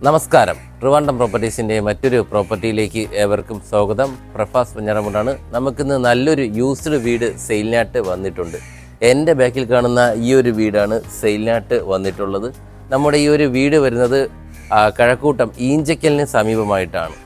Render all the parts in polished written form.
നമസ്കാരം. ട്രിവാൻഡ്രം പ്രോപ്പർട്ടീസിൻ്റെ മറ്റൊരു പ്രോപ്പർട്ടിയിലേക്ക് ഏവർക്കും സ്വാഗതം. പ്രഫാസ് പഞ്ഞാറമൂടാണ്. നമുക്കിന്ന് നല്ലൊരു യൂസ്ഡ് വീട് സെയിലിനായിട്ട് വന്നിട്ടുണ്ട്. എൻ്റെ ബാക്കിൽ കാണുന്ന ഈ ഒരു വീടാണ് സെയിലിനായിട്ട് വന്നിട്ടുള്ളത്. നമ്മുടെ ഈ ഒരു വീട് വരുന്നത് കഴക്കൂട്ടം ഈഞ്ചക്കലിന് സമീപമായിട്ടാണ്.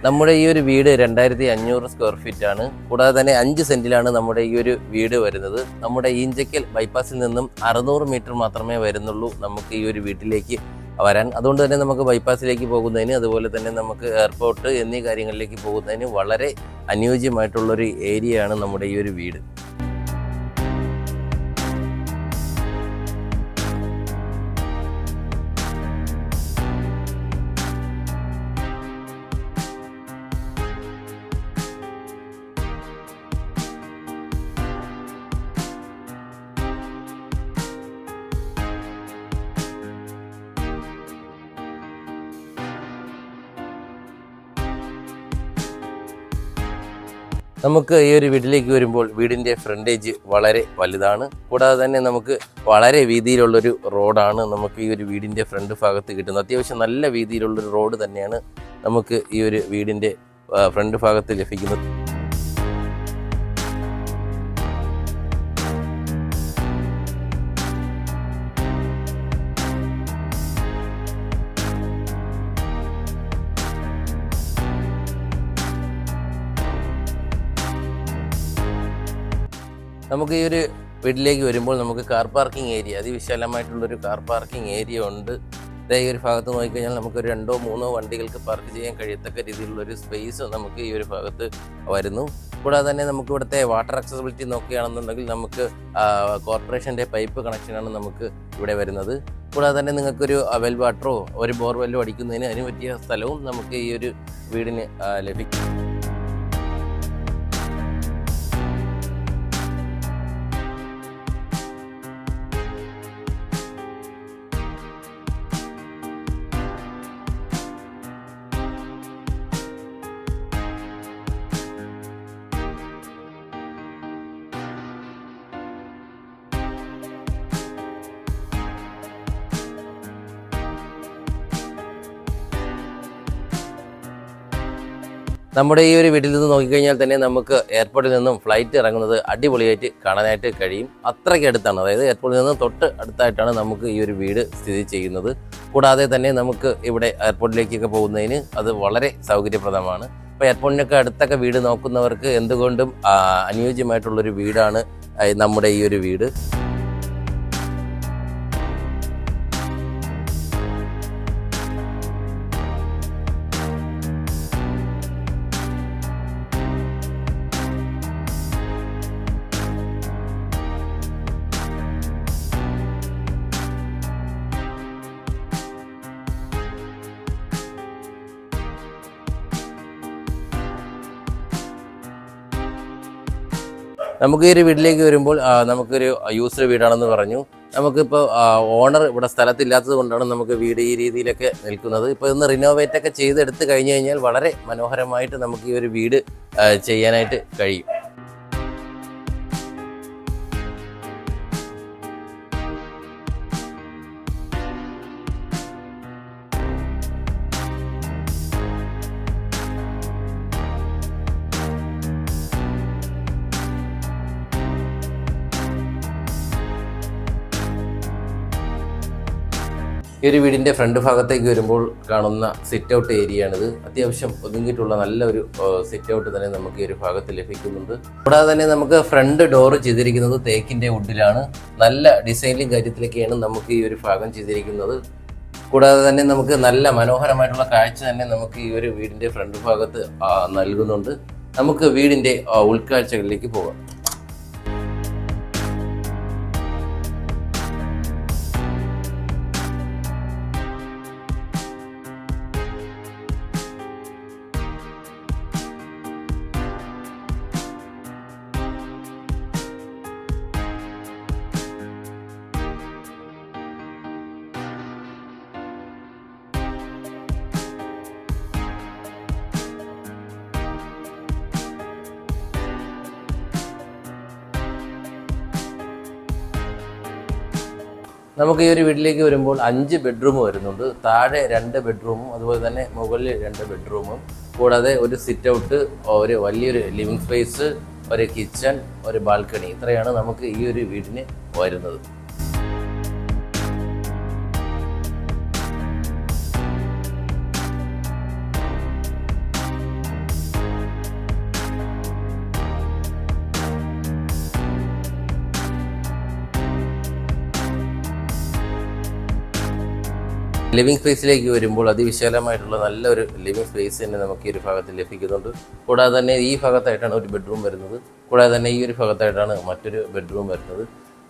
നമ്മുടെ ഈ ഒരു വീട് 2500 സ്ക്വയർ ഫീറ്റ് ആണ്. കൂടാതെ തന്നെ 5 സെന്റിലാണ് നമ്മുടെ ഈ ഒരു വീട് വരുന്നത്. നമ്മുടെ ഈഞ്ചക്കൽ ബൈപ്പാസിൽ നിന്നും 600 മീറ്റർ മാത്രമേ വരുന്നുള്ളൂ നമുക്ക് ഈ ഒരു വീട്ടിലേക്ക് വരാൻ. അതുകൊണ്ട് തന്നെ നമുക്ക് ബൈപ്പാസിലേക്ക് പോകുന്നതിന്, അതുപോലെ തന്നെ നമുക്ക് എയർപോർട്ട് എന്നീ കാര്യങ്ങളിലേക്ക് പോകുന്നതിന് വളരെ അനുയോജ്യമായിട്ടുള്ളൊരു ഏരിയയാണ് നമ്മുടെ ഈ ഒരു വീട്. നമുക്ക് ഈ ഒരു വീട്ടിലേക്ക് വരുമ്പോൾ വീടിൻ്റെ ഫ്രണ്ടേജ് വളരെ വലുതാണ്. കൂടാതെ തന്നെ നമുക്ക് വളരെ വീതിയിലുള്ളൊരു റോഡാണ് നമുക്ക് ഈ ഒരു വീടിൻ്റെ ഫ്രണ്ട് ഭാഗത്ത് കിട്ടുന്നത്. അത്യാവശ്യം നല്ല വീതിയിലുള്ളൊരു റോഡ് തന്നെയാണ് നമുക്ക് ഈ ഒരു വീടിൻ്റെ ഫ്രണ്ട് ഭാഗത്ത് ലഭിക്കുന്നത്. നമുക്ക് ഈ ഒരു വീട്ടിലേക്ക് വരുമ്പോൾ നമുക്ക് കാർ പാർക്കിംഗ് ഏരിയ, അതിവിശാലമായിട്ടുള്ളൊരു കാർ പാർക്കിംഗ് ഏരിയ ഉണ്ട്. ഈ ഒരു ഭാഗത്ത് നോക്കിക്കഴിഞ്ഞാൽ നമുക്കൊരു 2-3 വണ്ടികൾക്ക് പാർക്ക് ചെയ്യാൻ കഴിയത്തക്ക രീതിയിലുള്ളൊരു സ്പേസ് നമുക്ക് ഈ ഒരു ഭാഗത്ത് വരുന്നു. കൂടാതെ തന്നെ നമുക്ക് ഇവിടുത്തെ വാട്ടർ അക്സസിബിലിറ്റി നോക്കുകയാണെന്നുണ്ടെങ്കിൽ നമുക്ക് കോർപ്പറേഷൻ്റെ പൈപ്പ് കണക്ഷനാണ് നമുക്ക് ഇവിടെ വരുന്നത്. കൂടാതെ തന്നെ നിങ്ങൾക്കൊരു വെൽ വാട്ടറോ ഒരു ബോർവെല്ലോ അടിക്കുന്നതിന് അതിന് പറ്റിയ സ്ഥലവും നമുക്ക് ഈ ഒരു വീടിന് ലഭിക്കും. നമ്മുടെ ഈ ഒരു വീട്ടിൽ നിന്ന് നോക്കിക്കഴിഞ്ഞാൽ തന്നെ നമുക്ക് എയർപോർട്ടിൽ നിന്നും ഫ്ലൈറ്റ് ഇറങ്ങുന്നത് അടിപൊളിയായിട്ട് കാണാനായിട്ട് കഴിയും. അത്രയ്ക്ക് അടുത്താണ്, അതായത് എയർപോർട്ടിൽ നിന്ന് തൊട്ട് അടുത്തായിട്ടാണ് നമുക്ക് ഈ ഒരു വീട് സ്ഥിതി ചെയ്യുന്നത്. കൂടാതെ തന്നെ നമുക്ക് ഇവിടെ എയർപോർട്ടിലേക്കൊക്കെ പോകുന്നതിന് അത് വളരെ സൗകര്യപ്രദമാണ്. അപ്പോൾ എയർപോർട്ടിനൊക്കെ അടുത്തൊക്കെ വീട് നോക്കുന്നവർക്ക് എന്തുകൊണ്ടും അനുയോജ്യമായിട്ടുള്ളൊരു വീടാണ് നമ്മുടെ ഈ ഒരു വീട്. നമുക്ക് ഈ ഒരു വീട്ടിലേക്ക് വരുമ്പോൾ നമുക്കൊരു യൂസ്ഡ് വീടാണെന്ന് പറഞ്ഞു. നമുക്കിപ്പോൾ ഓണർ ഇവിടെ സ്ഥലത്തില്ലാത്തത് കൊണ്ടാണ് നമുക്ക് വീട് ഈ രീതിയിലൊക്കെ നിൽക്കുന്നത്. ഇപ്പോൾ ഇന്ന് റിനോവേറ്റ് ഒക്കെ ചെയ്തെടുത്ത് കഴിഞ്ഞ് കഴിഞ്ഞാൽ വളരെ മനോഹരമായിട്ട് നമുക്ക് ഈ ഒരു വീട് ചെയ്യാനായിട്ട് കഴിയും. ഈ ഒരു വീടിൻ്റെ ഫ്രണ്ട് ഭാഗത്തേക്ക് വരുമ്പോൾ കാണുന്ന സിറ്റ് ഔട്ട് ഏരിയയാണിത്. അത്യാവശ്യം ഒതുങ്ങിയിട്ടുള്ള നല്ലൊരു സിറ്റ് ഔട്ട് തന്നെ നമുക്ക് ഈ ഒരു ഭാഗത്ത് ലഭിക്കുന്നുണ്ട്. കൂടാതെ തന്നെ നമുക്ക് ഫ്രണ്ട് ഡോറ് ചെയ്തിരിക്കുന്നത് തേക്കിൻ്റെ വുഡിലാണ്. നല്ല ഡിസൈനിലും കാര്യത്തിലൊക്കെയാണ് നമുക്ക് ഈ ഒരു ഭാഗം ചെയ്തിരിക്കുന്നത്. കൂടാതെ തന്നെ നമുക്ക് നല്ല മനോഹരമായിട്ടുള്ള കാഴ്ച തന്നെ നമുക്ക് ഈ ഒരു വീടിൻ്റെ ഫ്രണ്ട് ഭാഗത്ത് നൽകുന്നുണ്ട്. നമുക്ക് വീടിൻ്റെ ഉൾക്കാഴ്ചകളിലേക്ക് പോകാം. നമുക്ക് ഈ ഒരു വീട്ടിലേക്ക് വരുമ്പോൾ 5 ബെഡ്റൂം വരുന്നുണ്ട്. താഴെ 2 ബെഡ്റൂമും അതുപോലെ തന്നെ മുകളിൽ 2 ബെഡ്റൂമും കൂടാതെ ഒരു സിറ്റ് ഔട്ട്, ഒരു വലിയൊരു ലിവിങ് സ്പേസ്, ഒരു കിച്ചൺ, ഒരു ബാൽക്കണി. ഇത്രയാണ് നമുക്ക് ഈ ഒരു വീടിന് വരുന്നത്. ലിവിങ് സ്പേസിലേക്ക് വരുമ്പോൾ അതിവിശാലമായിട്ടുള്ള നല്ലൊരു ലിവിങ് സ്പേസ് തന്നെ നമുക്ക് ഈ ഒരു ഭാഗത്ത് ലഭിക്കുന്നുണ്ട്. കൂടാതെ തന്നെ ഈ ഭാഗത്തായിട്ടാണ് ഒരു ബെഡ്റൂം വരുന്നത്. കൂടാതെ തന്നെ ഈ ഒരു ഭാഗത്തായിട്ടാണ് മറ്റൊരു ബെഡ്റൂം വരുന്നത്.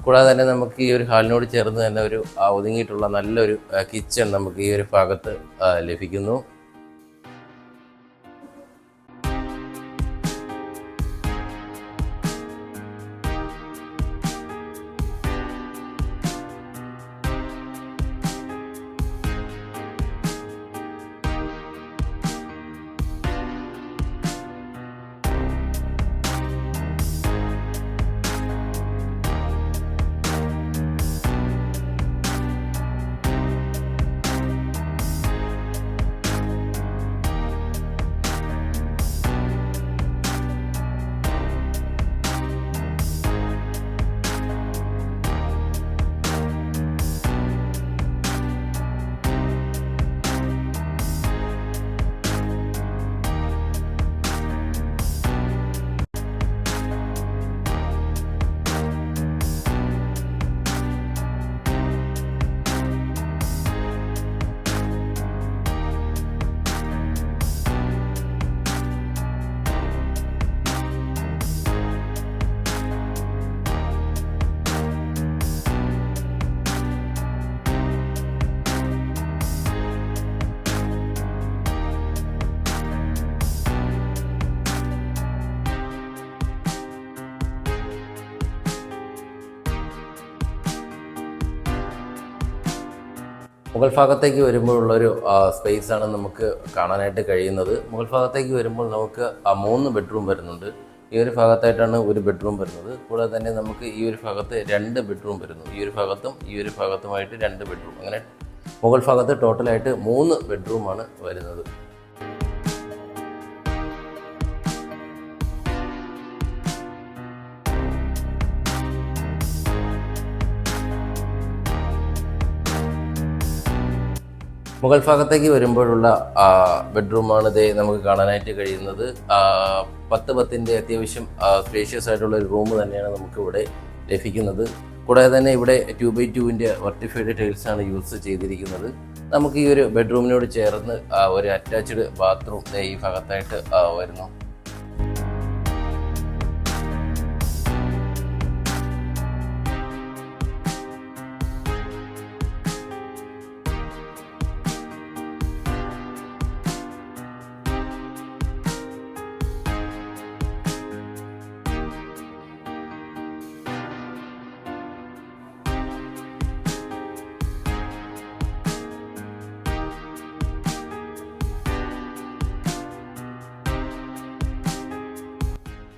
കൂടാതെ തന്നെ നമുക്ക് ഈ ഒരു ഹാളിനോട് ചേർന്ന് തന്നെ ഒരു ഒതുങ്ങിയിട്ടുള്ള നല്ലൊരു കിച്ചൺ നമുക്ക് ഈ ഒരു ഭാഗത്ത് ലഭിക്കുന്നു. മുകൾ ഭാഗത്തേക്ക് വരുമ്പോഴുള്ളൊരു സ്പേസാണ് നമുക്ക് കാണാനായിട്ട് കഴിയുന്നത്. മുകൾ ഭാഗത്തേക്ക് വരുമ്പോൾ നമുക്ക് 3 ബെഡ്റൂം വരുന്നുണ്ട്. ഈ ഒരു ഭാഗത്തായിട്ടാണ് ഒരു ബെഡ്റൂം വരുന്നത്. കൂടാതെ തന്നെ നമുക്ക് ഈ ഒരു ഭാഗത്ത് 2 ബെഡ്റൂം വരുന്നു. ഈ ഒരു ഭാഗത്തും ഈ ഒരു ഭാഗത്തുമായിട്ട് 2 ബെഡ്റൂം. അങ്ങനെ മുകൾ ഭാഗത്ത് ടോട്ടലായിട്ട് 3 ബെഡ്റൂമാണ് വരുന്നത്. മുകൾ ഭാഗത്തേക്ക് വരുമ്പോഴുള്ള ബെഡ്റൂമാണ് ഇത് നമുക്ക് കാണാനായിട്ട് കഴിയുന്നത്. 10-10 അത്യാവശ്യം സ്പേഷ്യസ് ആയിട്ടുള്ള ഒരു റൂം തന്നെയാണ് നമുക്ക് ഇവിടെ ലഭിക്കുന്നത്. കൂടാതെ തന്നെ ഇവിടെ 2x2 വെർട്ടിഫൈഡ് ടൈൽസാണ് യൂസ് ചെയ്തിരിക്കുന്നത്. നമുക്ക് ഈ ഒരു ബെഡ്റൂമിനോട് ചേർന്ന് ഒരു അറ്റാച്ച്ഡ് ബാത്റൂം ഈ ഭാഗത്തായിട്ട് വരുന്നു.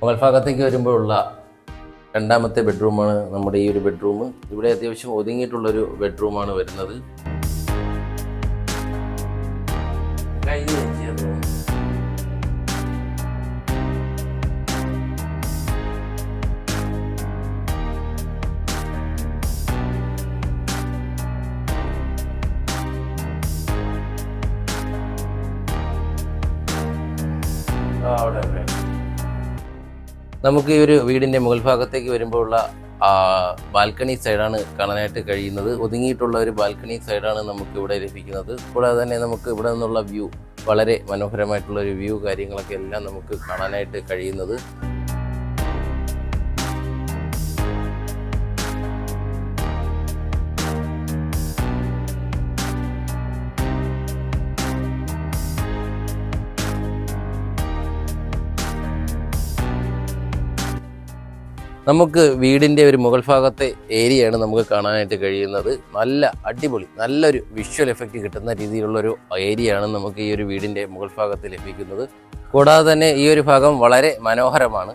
മുകൾ ഭാഗത്തേക്ക് വരുമ്പോഴുള്ള 2ാമത്തെ ബെഡ്റൂമാണ് നമ്മുടെ ഈ ഒരു ബെഡ്റൂം. ഇവിടെ അത്യാവശ്യം ഒതുങ്ങിയിട്ടുള്ളൊരു ബെഡ്റൂമാണ് വരുന്നത്. നമുക്ക് ഈ ഒരു വീടിൻ്റെ മുകൾ ഭാഗത്തേക്ക് വരുമ്പോഴുള്ള ബാൽക്കണി സൈഡാണ് കാണാനായിട്ട് കഴിയുന്നത്. ഒതുങ്ങിയിട്ടുള്ള ഒരു ബാൽക്കണി സൈഡാണ് നമുക്ക് ഇവിടെ ലഭിക്കുന്നത്. കൂടാതെ തന്നെ നമുക്ക് ഇവിടെ നിന്നുള്ള വ്യൂ, വളരെ മനോഹരമായിട്ടുള്ള ഒരു വ്യൂ കാര്യങ്ങളൊക്കെ എല്ലാം നമുക്ക് കാണാനായിട്ട് കഴിയുന്നത്. നമുക്ക് വീടിൻ്റെ ഒരു മുകൾ ഭാഗത്തെ ഏരിയയാണ് നമുക്ക് കാണാനായിട്ട് കഴിയുന്നത്. നല്ല അടിപൊളി, നല്ലൊരു വിഷ്വൽ എഫക്റ്റ് കിട്ടുന്ന രീതിയിലുള്ളൊരു ഏരിയയാണ് നമുക്ക് ഈ ഒരു വീടിൻ്റെ മുകൾ ഭാഗത്ത് ലഭിക്കുന്നത്. കൂടാതെ തന്നെ ഈ ഒരു ഭാഗം വളരെ മനോഹരമാണ്.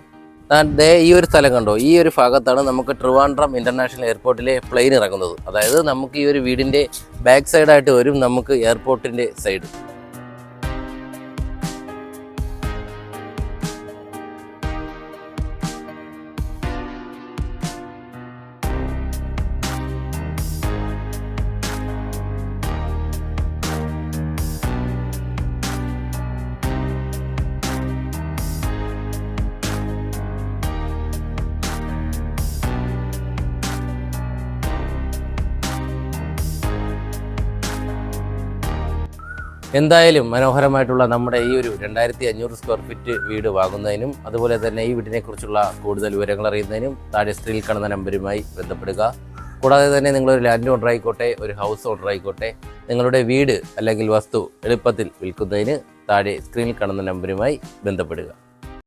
ദേ ഈ ഒരു സ്ഥലം കണ്ടോ, ഈ ഒരു ഭാഗത്താണ് നമുക്ക് ട്രിവാൻഡ്രം ഇൻ്റർനാഷണൽ എയർപോർട്ടിലെ പ്ലെയിൻ ഇറങ്ങുന്നത്. അതായത് നമുക്ക് ഈ ഒരു വീടിൻ്റെ ബാക്ക് സൈഡായിട്ട് വരും നമുക്ക് എയർപോർട്ടിൻ്റെ സൈഡ്. എന്തായാലും മനോഹരമായിട്ടുള്ള നമ്മുടെ ഈ ഒരു 2500 സ്ക്വയർ ഫീറ്റ് വീട് വാങ്ങുന്നതിനും അതുപോലെ തന്നെ ഈ വീടിനെക്കുറിച്ചുള്ള കൂടുതൽ വിവരങ്ങൾ അറിയുന്നതിനും താഴെ സ്ക്രീനിൽ കാണുന്ന നമ്പരുമായി ബന്ധപ്പെടുക. കൂടാതെ തന്നെ നിങ്ങളൊരു ലാൻഡ് ഓണർ ആയിക്കോട്ടെ, ഒരു ഹൗസ് ഓണർ ആയിക്കോട്ടെ, നിങ്ങളുടെ വീട് അല്ലെങ്കിൽ വസ്തു എളുപ്പത്തിൽ വിൽക്കുന്നതിന് താഴെ സ്ക്രീനിൽ കാണുന്ന നമ്പരുമായി ബന്ധപ്പെടുക.